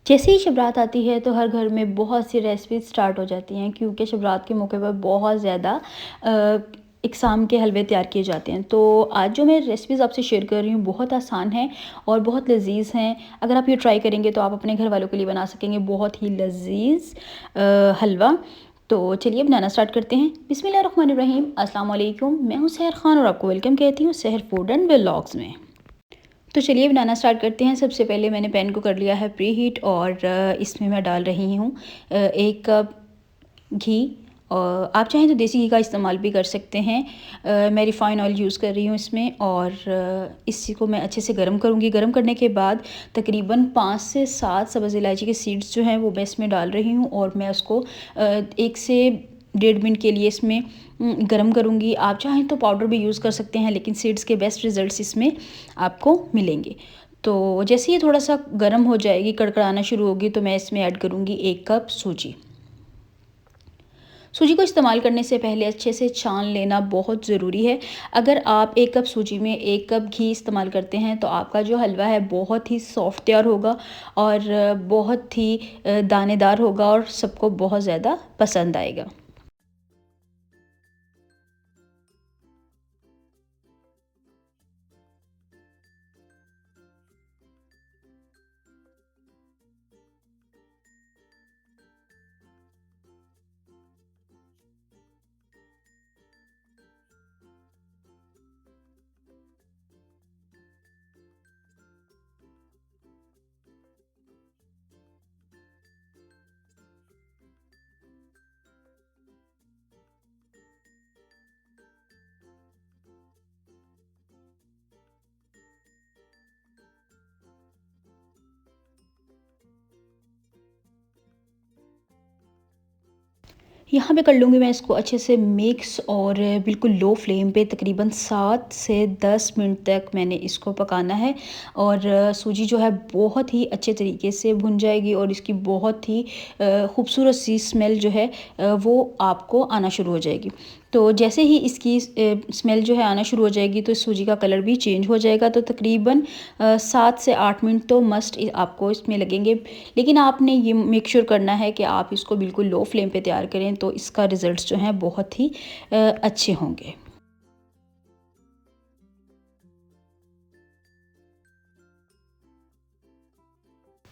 जैसे ही शब रात आती है तो हर घर में बहुत सी रेसिपीज़ स्टार्ट हो जाती हैं क्योंकि शब रात के मौके पर बहुत ज़्यादा इकसाम के हलवे तैयार किए जाते हैं। तो आज जो मैं रेसिपीज़ आपसे शेयर कर रही हूँ बहुत आसान है और बहुत लज़ीज़ हैं। अगर आप ये ट्राई करेंगे तो आप अपने घर वालों के लिए बना सकेंगे बहुत ही लज़ीज़ हलवा। तो चलिए बनाना स्टार्ट करते हैं। बिस्मिल्लाहिर्रहमानिर्रहीम, अस्सलाम वालेकुम। मैं हूँ सहर खान और आपको वेलकम कहती हूँ सहर फूड एंड व्लॉग्स में। तो चलिए बनाना स्टार्ट करते हैं। सबसे पहले मैंने पैन को कर लिया है प्री हीट और इसमें मैं डाल रही हूँ 1 कप घी। और आप चाहें तो देसी घी का इस्तेमाल भी कर सकते हैं। मैं रिफ़ाइन ऑयल यूज़ कर रही हूँ इसमें और इसी को मैं अच्छे से गर्म करूँगी। गर्म करने के बाद तकरीबन 5 से 7 सब्ज़ इलायची के सीड्स जो हैं वो मैं इसमें डाल रही हूँ और मैं उसको 1 से 1.5 मिनट के लिए इसमें गरम करूँगी। आप चाहें तो पाउडर भी यूज़ कर सकते हैं लेकिन सीड्स के बेस्ट रिज़ल्ट्स इसमें आपको मिलेंगे। तो जैसे ये थोड़ा-सा गरम हो जाएगी, कड़कड़ाना शुरू होगी तो मैं इसमें ऐड करूँगी 1 कप सूजी। सूजी को इस्तेमाल करने से पहले अच्छे से छान लेना बहुत ज़रूरी है। अगर आप 1 कप सूजी में 1 कप घी इस्तेमाल करते हैं तो आपका जो हलवा है बहुत ही सॉफ्ट तैयार होगा और बहुत ही दानेदार होगा और सबको बहुत ज़्यादा पसंद आएगा। यहाँ पे कर लूँगी मैं इसको अच्छे से मिक्स और बिल्कुल लो फ्लेम पे तकरीबन 7 से 10 मिनट तक मैंने इसको पकाना है और सूजी जो है बहुत ही अच्छे तरीके से भुन जाएगी और इसकी बहुत ही खूबसूरत सी स्मेल जो है वो आपको आना शुरू हो जाएगी। तो जैसे ही इसकी स्मेल जो है आना शुरू हो जाएगी तो सूजी का कलर भी चेंज हो जाएगा। तो तकरीबन 7 से 8 मिनट तो मस्ट आपको इसमें लगेंगे। लेकिन आपने ये मेक श्योर करना है कि आप इसको बिल्कुल लो फ्लेम पे तैयार करें तो इसका रिज़ल्ट्स जो हैं बहुत ही अच्छे होंगे।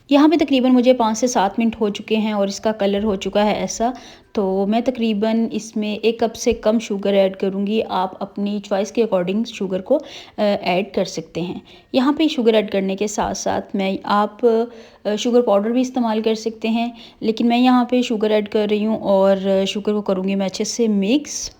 यहाँ पे तकरीबन मुझे 5 से 7 मिनट हो चुके हैं और इसका कलर हो चुका है ऐसा। तो मैं तकरीबन इसमें 1 कप से कम शुगर ऐड करूँगी। आप अपनी चॉइस के अकॉर्डिंग शुगर को ऐड कर सकते हैं। यहाँ पे शुगर ऐड करने के साथ-साथ मैं आप शुगर पाउडर भी इस्तेमाल कर सकते हैं। लेकिन मैं यहाँ पे शुगर ऐड कर रही हूँ और शुगर को करूँगी मैं अच्छे से मिक्स।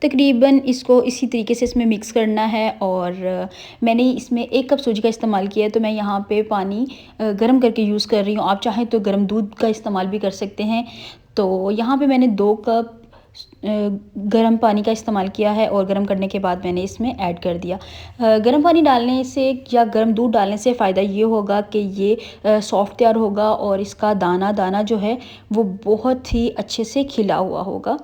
तकरीबन इसको इसी तरीके से इसमें मिक्स करना है और मैंने इसमें 1 कप सूजी का इस्तेमाल किया है तो मैं यहाँ पे पानी गर्म करके यूज़ कर रही हूँ। आप चाहें तो गर्म दूध का इस्तेमाल भी कर सकते हैं। तो यहाँ पे मैंने 2 कप गर्म पानी का इस्तेमाल किया है और गर्म करने के बाद मैंने इसमें ऐड कर दिया। गर्म पानी डालने से या गर्म दूध डालने से फ़ायदा ये होगा कि ये सॉफ्ट तैयार होगा और इसका दाना-दाना जो है वो बहुत ही अच्छे से खिला हुआ होगा।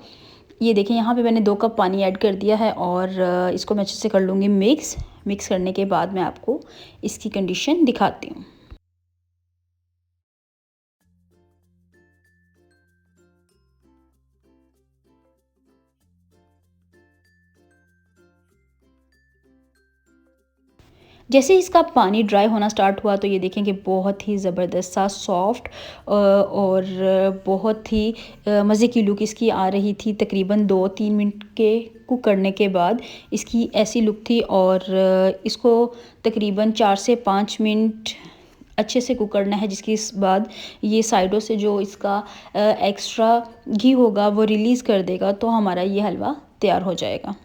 ये देखिए यहाँ पे मैंने 2 कप पानी ऐड कर दिया है और इसको मैं अच्छे से कर लूँगी मिक्स। मिक्स करने के बाद मैं आपको इसकी कंडीशन दिखाती हूँ। जैसे इसका पानी ड्राई होना स्टार्ट हुआ तो ये देखें कि बहुत ही ज़बरदस्त सा सॉफ्ट और बहुत ही मज़े की लुक इसकी आ रही थी। तकरीबन 2-3 मिनट के कुक करने के बाद इसकी ऐसी लुक थी और इसको तकरीबन 4 से 5 मिनट अच्छे से कुक करना है, जिसके इस बाद ये साइडों से जो इसका एक्स्ट्रा घी होगा वो रिलीज़ कर देगा, तो हमारा ये हलवा तैयार हो जाएगा।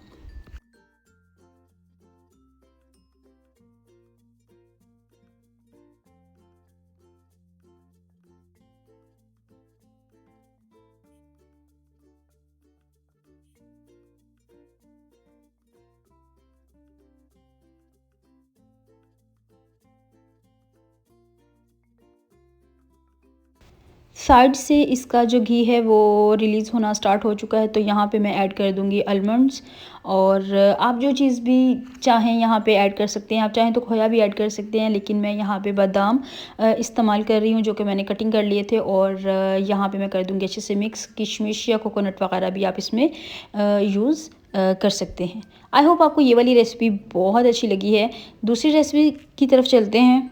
साइड से इसका जो घी है वो रिलीज़ होना स्टार्ट हो चुका है, तो यहाँ पे मैं ऐड कर दूँगी आलमंड्स। और आप जो चीज़ भी चाहें यहाँ पे ऐड कर सकते हैं। आप चाहें तो खोया भी ऐड कर सकते हैं, लेकिन मैं यहाँ पे बादाम इस्तेमाल कर रही हूँ, जो कि मैंने कटिंग कर लिए थे। और यहाँ पे मैं कर दूँगी अच्छे से मिक्स। किशमिश या कोकोनट वगैरह भी आप इसमें यूज़ कर सकते हैं। आई होप आपको ये वाली रेसिपी बहुत अच्छी लगी है। दूसरी रेसिपी की तरफ चलते हैं।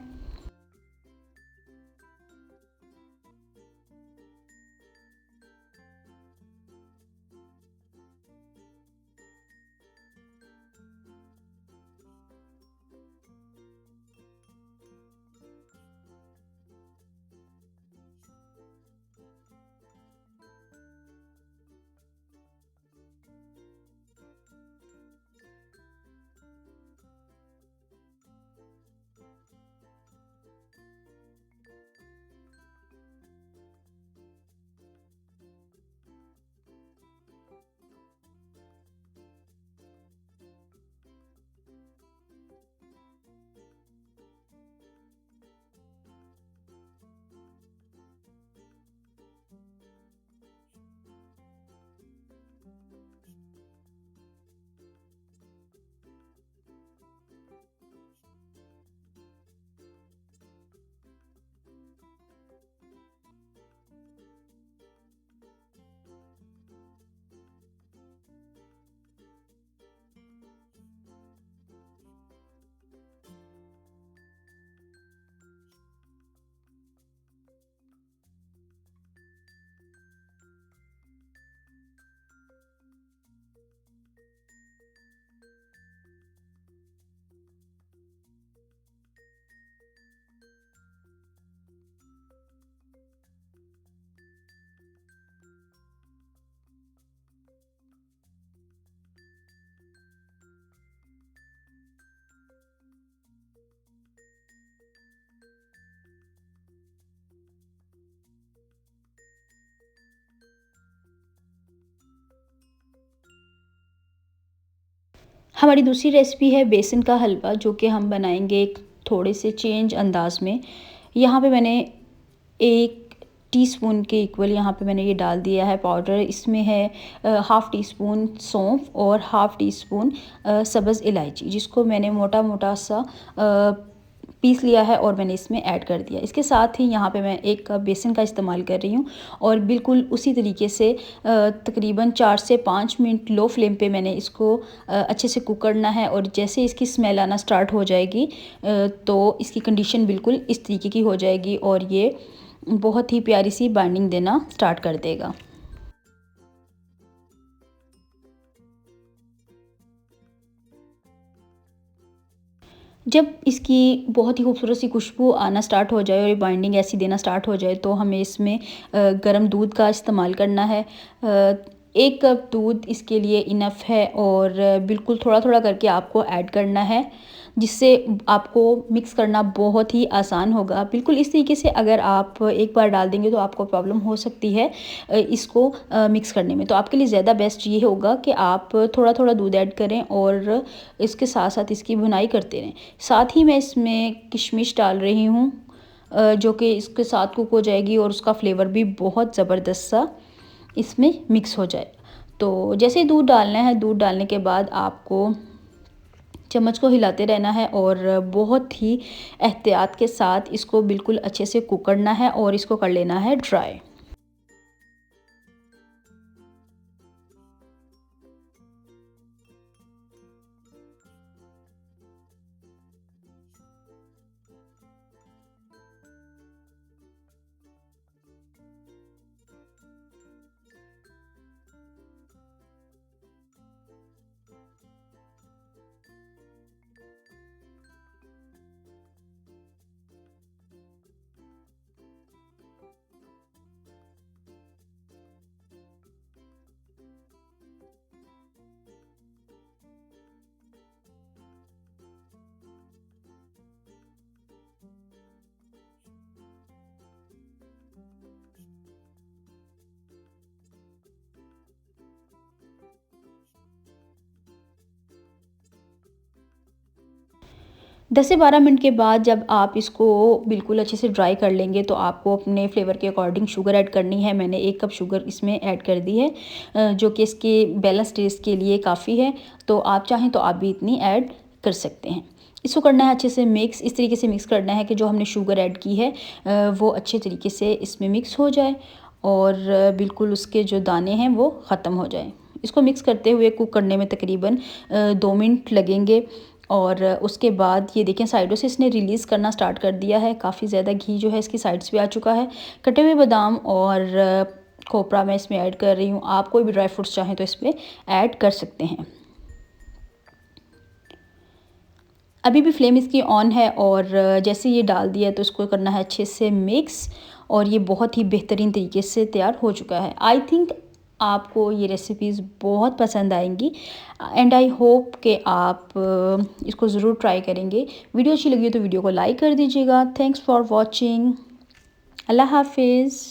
हमारी दूसरी रेसिपी है बेसन का हलवा, जो कि हम बनाएंगे एक थोड़े से चेंज अंदाज में। यहाँ पे मैंने 1 टीस्पून के इक्वल यहाँ पे मैंने ये डाल दिया है पाउडर। इसमें है हाफ़ टी स्पून सौंफ और हाफ़ टी स्पून सब्ज़ इलायची, जिसको मैंने मोटा मोटा सा पीस लिया है और मैंने इसमें ऐड कर दिया। इसके साथ ही यहाँ पे मैं 1 कप बेसन का इस्तेमाल कर रही हूँ और बिल्कुल उसी तरीके से तकरीबन 4 से 5 मिनट लो फ्लेम पे मैंने इसको अच्छे से कुक करना है। और जैसे इसकी स्मेल आना स्टार्ट हो जाएगी तो इसकी कंडीशन बिल्कुल इस तरीके की हो जाएगी और ये बहुत ही प्यारी सी बाइंडिंग देना स्टार्ट कर देगा। जब इसकी बहुत ही खूबसूरत सी खुशबू आना स्टार्ट हो जाए और ये बाइंडिंग ऐसी देना स्टार्ट हो जाए, तो हमें इसमें गर्म दूध का इस्तेमाल करना है। 1 कप दूध इसके लिए इनफ है और बिल्कुल थोड़ा-थोड़ा करके आपको ऐड करना है, जिससे आपको मिक्स करना बहुत ही आसान होगा। बिल्कुल इस तरीके से अगर आप एक बार डाल देंगे तो आपको प्रॉब्लम हो सकती है इसको मिक्स करने में। तो आपके लिए ज़्यादा बेस्ट ये होगा कि आप थोड़ा-थोड़ा दूध ऐड करें और इसके साथ-साथ इसकी भुनाई करते रहें। साथ ही मैं इसमें किशमिश डाल रही हूँ, जो कि इसके साथ कुक हो जाएगी और उसका फ्लेवर भी बहुत ज़बरदस्त सा इसमें मिक्स हो जाए। तो जैसे ही दूध डालना है, दूध डालने के बाद आपको चम्मच को हिलाते रहना है और बहुत ही एहतियात के साथ इसको बिल्कुल अच्छे से कुक करना है और इसको कर लेना है ड्राई। 10 से 12 मिनट के बाद जब आप इसको बिल्कुल अच्छे से ड्राई कर लेंगे तो आपको अपने फ्लेवर के अकॉर्डिंग शुगर ऐड करनी है। मैंने 1 कप शुगर इसमें ऐड कर दी है, जो कि इसके बैलेंस टेस्ट के लिए काफ़ी है। तो आप चाहें तो आप भी इतनी ऐड कर सकते हैं। इसको करना है अच्छे से मिक्स, इस तरीके से मिक्स करना है कि जो हमने शुगर ऐड की है वो अच्छे तरीके से इसमें मिक्स हो जाए और बिल्कुल उसके जो दाने हैं वो ख़त्म हो जाए। इसको मिक्स करते हुए कुक करने में तकरीबन 2 मिनट लगेंगे और उसके बाद ये देखें साइडों से इसने रिलीज़ करना स्टार्ट कर दिया है। काफ़ी ज़्यादा घी जो है इसकी साइड्स पे आ चुका है। कटे हुए बादाम और खोपरा मैं इसमें ऐड कर रही हूँ। आप कोई भी ड्राई फ्रूट्स चाहें तो इसमें ऐड कर सकते हैं। अभी भी फ्लेम इसकी ऑन है और जैसे ये डाल दिया तो इसको करना है अच्छे से मिक्स और ये बहुत ही बेहतरीन तरीके से तैयार हो चुका है। आई थिंक आपको ये रेसिपीज़ बहुत पसंद आएंगी एंड आई होप कि आप इसको ज़रूर ट्राई करेंगे। वीडियो अच्छी लगी हो तो वीडियो को लाइक कर दीजिएगा। Thanks for watching. अल्लाह हाफिज़।